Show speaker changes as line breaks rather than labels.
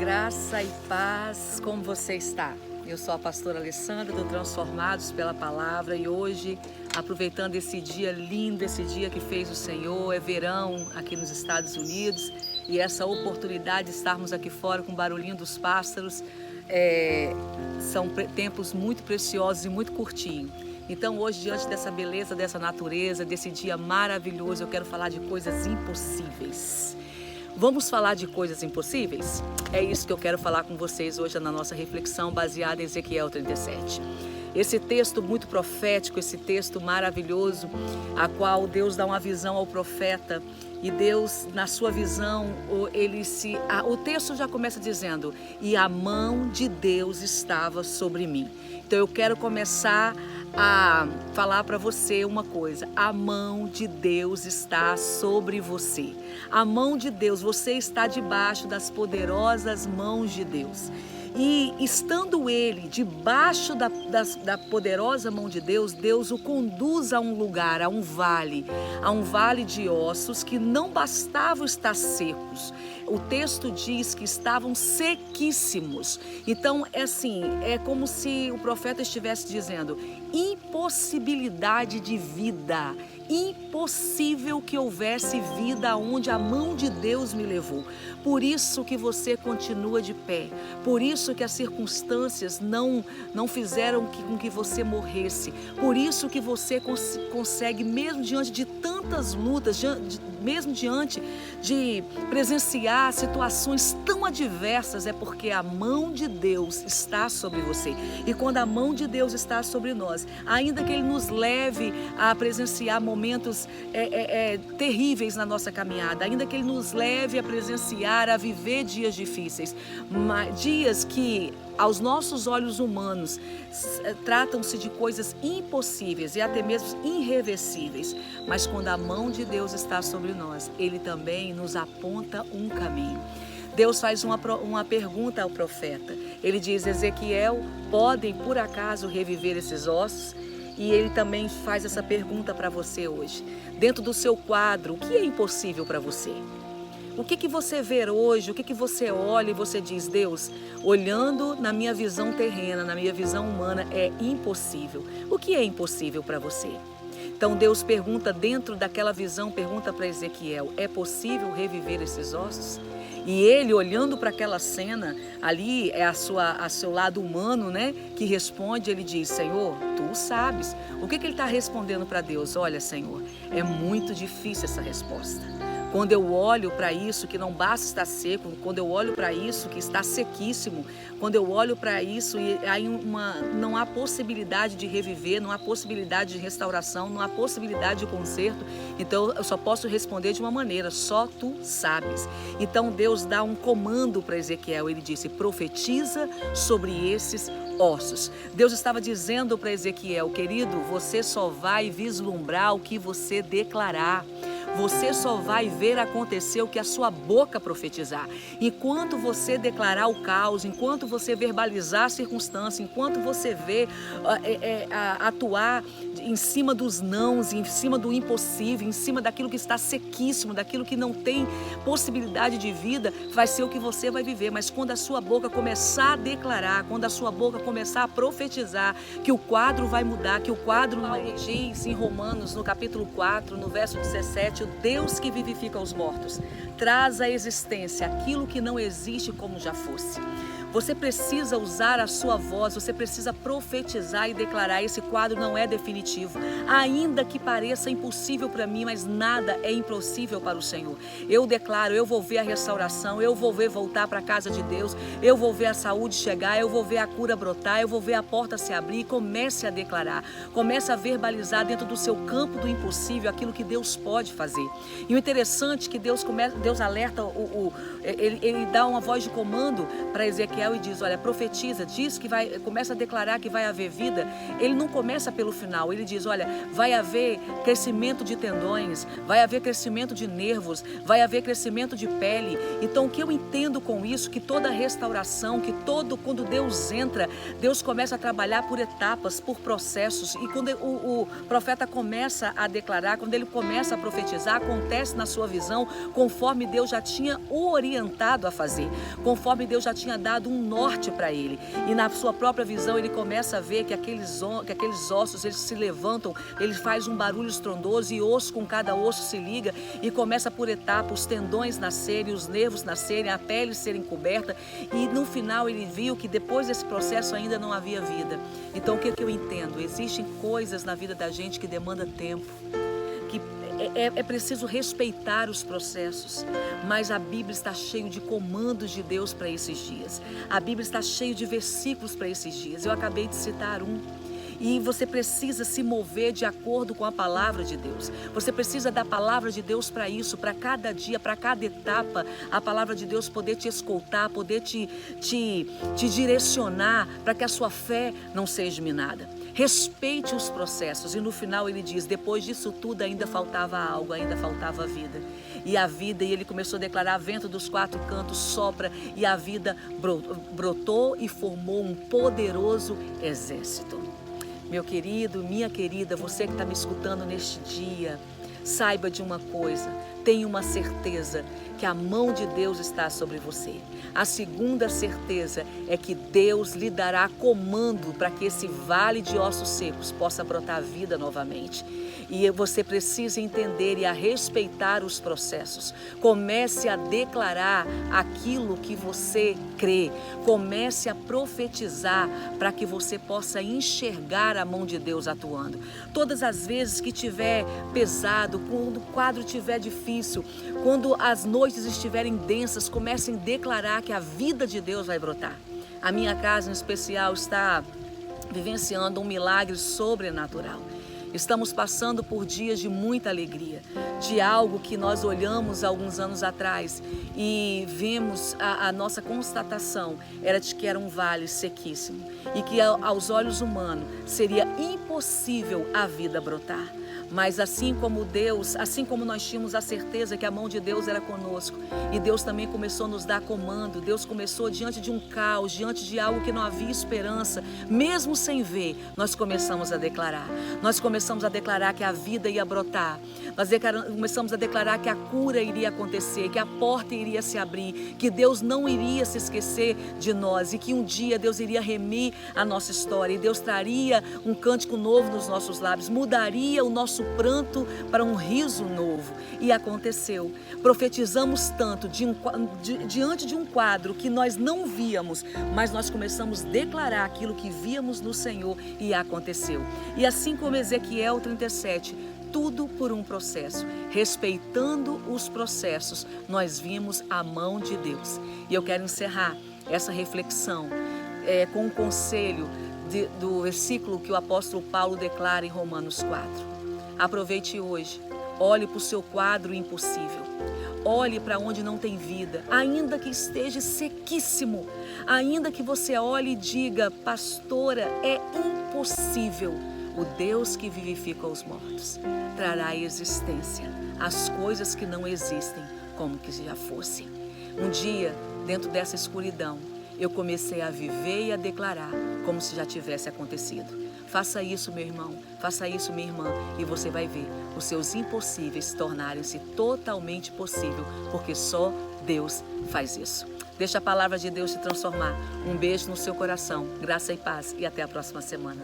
Graça e paz, como você está? Eu sou a pastora Alessandra do Transformados pela Palavra e hoje, aproveitando esse dia lindo, esse dia que fez o Senhor, é verão aqui nos Estados Unidos e essa oportunidade de estarmos aqui fora com o barulhinho dos pássaros, são tempos muito preciosos e muito curtinhos. Então hoje, diante dessa beleza, dessa natureza, desse dia maravilhoso, eu quero falar de coisas impossíveis. Vamos falar de coisas impossíveis? É isso que eu quero falar com vocês hoje na nossa reflexão baseada em Ezequiel 37. Esse texto muito profético, esse texto maravilhoso, a qual Deus dá uma visão ao profeta e Deus, na sua visão, o texto já começa dizendo: e a mão de Deus estava sobre mim. Então eu quero começar a falar para você uma coisa: a mão de Deus está sobre você. A mão de Deus, você está debaixo das poderosas mãos de Deus. E estando ele debaixo da poderosa mão de Deus, Deus o conduz a um lugar, a um vale de ossos que não bastavam estar secos. O texto diz que estavam sequíssimos. Então, é como se o profeta estivesse dizendo: impossibilidade de vida. Impossível que houvesse vida onde a mão de Deus me levou. Por isso que você continua de pé. Por isso que as circunstâncias não fizeram com que você morresse. Por isso que você consegue, mesmo diante de tantas lutas, mesmo diante de presenciar situações tão adversas, é porque a mão de Deus está sobre você. E quando a mão de Deus está sobre nós, ainda que Ele nos leve a presenciar momentos terríveis na nossa caminhada, ainda que Ele nos leve a presenciar, a viver dias difíceis, dias que aos nossos olhos humanos tratam-se de coisas impossíveis e até mesmo irreversíveis, mas quando a mão de Deus está sobre nós, Ele também nos aponta um caminho. Deus faz uma pergunta ao profeta. Ele diz: Ezequiel, podem por acaso reviver esses ossos? E ele também faz essa pergunta para você hoje. Dentro do seu quadro, o que é impossível para você? O que você vê hoje, o que você olha e você diz: Deus, olhando na minha visão terrena, na minha visão humana, é impossível. O que é impossível para você? Então Deus pergunta, dentro daquela visão, pergunta para Ezequiel: é possível reviver esses ossos? E ele, olhando para aquela cena, ali é a seu lado humano, né, que responde. Ele diz: Senhor, tu sabes. O que ele está respondendo para Deus? Olha, Senhor, é muito difícil essa resposta. Quando eu olho para isso que não basta estar seco, quando eu olho para isso que está sequíssimo, quando eu olho para isso e aí não há possibilidade de reviver, não há possibilidade de restauração, não há possibilidade de conserto, então eu só posso responder de uma maneira: só tu sabes. Então Deus dá um comando para Ezequiel. Ele disse: profetiza sobre esses ossos. Deus estava dizendo para Ezequiel: querido, você só vai vislumbrar o que você declarar. Você só vai ver acontecer o que a sua boca profetizar. Enquanto você declarar o caos, enquanto você verbalizar a circunstância, enquanto você vê atuar em cima dos nãos, em cima do impossível, em cima daquilo que está sequíssimo, daquilo que não tem possibilidade de vida, vai ser o que você vai viver. Mas quando a sua boca começar a declarar, quando a sua boca começar a profetizar, que o quadro vai mudar, que o quadro diz em Romanos, no capítulo 4, no verso 17, o Deus que vivifica os mortos traz à existência aquilo que não existe como já fosse. Você precisa usar a sua voz, você precisa profetizar e declarar: esse quadro não é definitivo. Ainda que pareça impossível para mim, mas nada é impossível para o Senhor. Eu declaro: eu vou ver a restauração, eu vou ver voltar para a casa de Deus, eu vou ver a saúde chegar, eu vou ver a cura brotar, eu vou ver a porta se abrir. Comece a declarar, comece a verbalizar dentro do seu campo do impossível aquilo que Deus pode fazer. E o interessante é que Deus alerta, ele dá uma voz de comando para Ezequiel Ezequiel e diz, olha, profetiza, diz que vai, começa a declarar que vai haver vida, ele não começa pelo final, ele diz, olha, vai haver crescimento de tendões, vai haver crescimento de nervos, vai haver crescimento de pele. Então o que eu entendo com isso, que toda restauração, que quando Deus entra, Deus começa a trabalhar por etapas, por processos, e quando o profeta começa a declarar, quando ele começa a profetizar, acontece na sua visão conforme Deus já tinha o orientado a fazer, conforme Deus já tinha dado um norte para ele, e na sua própria visão ele começa a ver que aqueles ossos, eles se levantam, ele faz um barulho estrondoso e osso com cada osso se liga e começa por etapas, os tendões nascerem, os nervos nascerem, a pele serem coberta, e no final ele viu que depois desse processo ainda não havia vida. Então o que eu entendo? Existem coisas na vida da gente que demandam tempo, que é preciso respeitar os processos, mas a Bíblia está cheia de comandos de Deus para esses dias. A Bíblia está cheia de versículos para esses dias. Eu acabei de citar um. E você precisa se mover de acordo com a palavra de Deus. Você precisa da palavra de Deus para isso, para cada dia, para cada etapa. A palavra de Deus poder te escoltar, poder te direcionar para que a sua fé não seja minada. Respeite os processos. E no final ele diz, depois disso tudo ainda faltava algo, ainda faltava vida. E a vida, e ele começou a declarar, vento dos quatro cantos sopra, e a vida brotou e formou um poderoso exército. Meu querido, minha querida, você que está me escutando neste dia, saiba de uma coisa, tenha uma certeza que a mão de Deus está sobre você. A segunda certeza é que Deus lhe dará comando para que esse vale de ossos secos possa brotar vida novamente. E você precisa entender e a respeitar os processos. Comece a declarar aquilo que você crê. Comece a profetizar para que você possa enxergar a mão de Deus atuando. Todas as vezes que tiver pesado, quando o quadro estiver difícil, quando as noites estiverem densas, comece a declarar que a vida de Deus vai brotar. A minha casa em especial está vivenciando um milagre sobrenatural. Estamos passando por dias de muita alegria, de algo que nós olhamos alguns anos atrás e vemos a nossa constatação era de que era um vale sequíssimo e que aos olhos humanos seria impossível a vida brotar. Mas assim como Deus, assim como nós tínhamos a certeza que a mão de Deus era conosco, e Deus também começou a nos dar comando, Deus começou diante de um caos, diante de algo que não havia esperança, mesmo sem ver, nós começamos a declarar. Nós começamos a declarar que a vida ia brotar. Nós começamos a declarar que a cura iria acontecer, que a porta iria se abrir, que Deus não iria se esquecer de nós e que um dia Deus iria remir a nossa história e Deus traria um cântico novo nos nossos lábios, mudaria o nosso pranto para um riso novo. E aconteceu. Profetizamos tanto diante de um quadro que nós não víamos, mas nós começamos a declarar aquilo que víamos no Senhor e aconteceu. E assim como Ezequiel 37, tudo por um processo. Respeitando os processos, nós vimos a mão de Deus. E eu quero encerrar essa reflexão com um conselho do versículo que o apóstolo Paulo declara em Romanos 4. Aproveite hoje, olhe para o seu quadro impossível. Olhe para onde não tem vida, ainda que esteja sequíssimo. Ainda que você olhe e diga, pastora, é impossível. O Deus que vivifica os mortos trará à existência as coisas que não existem como que já fossem. Um dia, dentro dessa escuridão, eu comecei a viver e a declarar como se já tivesse acontecido. Faça isso, meu irmão, faça isso, minha irmã, e você vai ver os seus impossíveis tornarem-se totalmente possível, porque só Deus faz isso. Deixa a palavra de Deus te transformar. Um beijo no seu coração, graça e paz, e até a próxima semana.